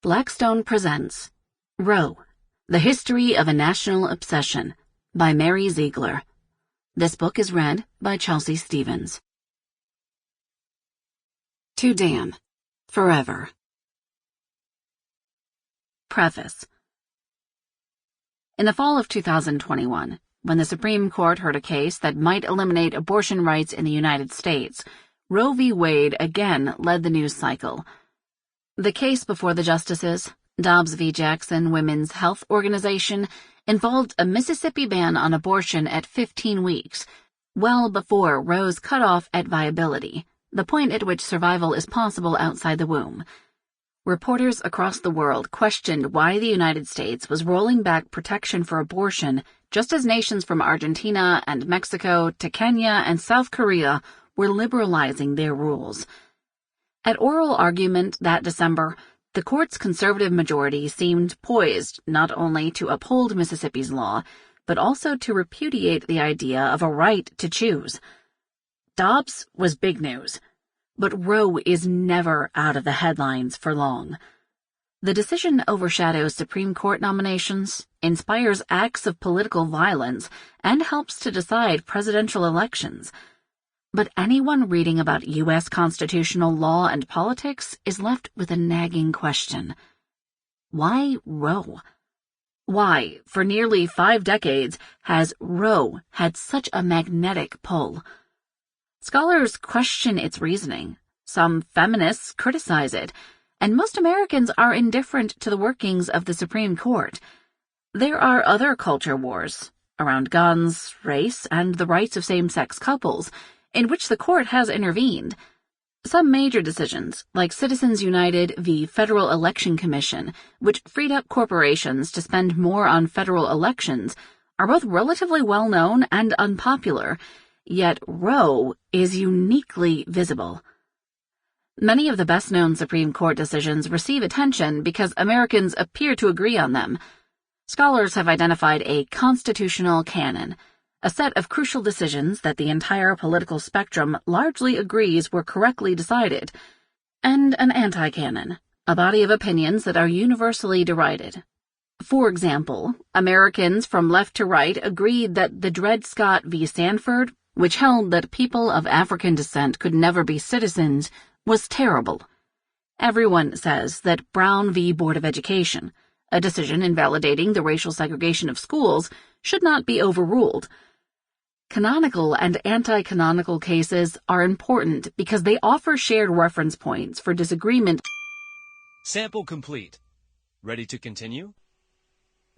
Blackstone presents Roe, The History of a National Obsession by Mary Ziegler. This book is read by Chelsea Stevens. To Dan, Forever. Preface. In the fall of 2021, when the Supreme Court heard a case that might eliminate abortion rights in the United States, Roe v. Wade again led the news cycle. The case before the justices, Dobbs v. Jackson Women's Health Organization, involved a Mississippi ban on abortion at 15 weeks, well before Roe's cutoff at viability, the point at which survival is possible outside the womb. Reporters across the world questioned why the United States was rolling back protection for abortion just as nations from Argentina and Mexico to Kenya and South Korea were liberalizing their rules. At oral argument that December, the court's conservative majority seemed poised not only to uphold Mississippi's law, but also to repudiate the idea of a right to choose. Dobbs was big news, but Roe is never out of the headlines for long. The decision overshadows Supreme Court nominations, inspires acts of political violence, and helps to decide presidential elections. But anyone reading about U.S. constitutional law and politics is left with a nagging question. Why Roe? Why, for nearly 5 decades, has Roe had such a magnetic pull? Scholars question its reasoning. Some feminists criticize it, and most Americans are indifferent to the workings of the Supreme Court. There are other culture wars, around guns, race, and the rights of same-sex couples, in which the court has intervened. Some major decisions, like Citizens United v. Federal Election Commission, which freed up corporations to spend more on federal elections, are both relatively well-known and unpopular, yet Roe is uniquely visible. Many of the best-known Supreme Court decisions receive attention because Americans appear to agree on them. Scholars have identified a constitutional canon, a set of crucial decisions that the entire political spectrum largely agrees were correctly decided, and an anti-canon, a body of opinions that are universally derided. For example, Americans from left to right agreed that the Dred Scott v. Sanford, which held that people of African descent could never be citizens, was terrible. Everyone says that Brown v. Board of Education, a decision invalidating the racial segregation of schools, should not be overruled. Canonical and anti-canonical cases are important because they offer shared reference points for disagreement. Sample complete. Ready to continue?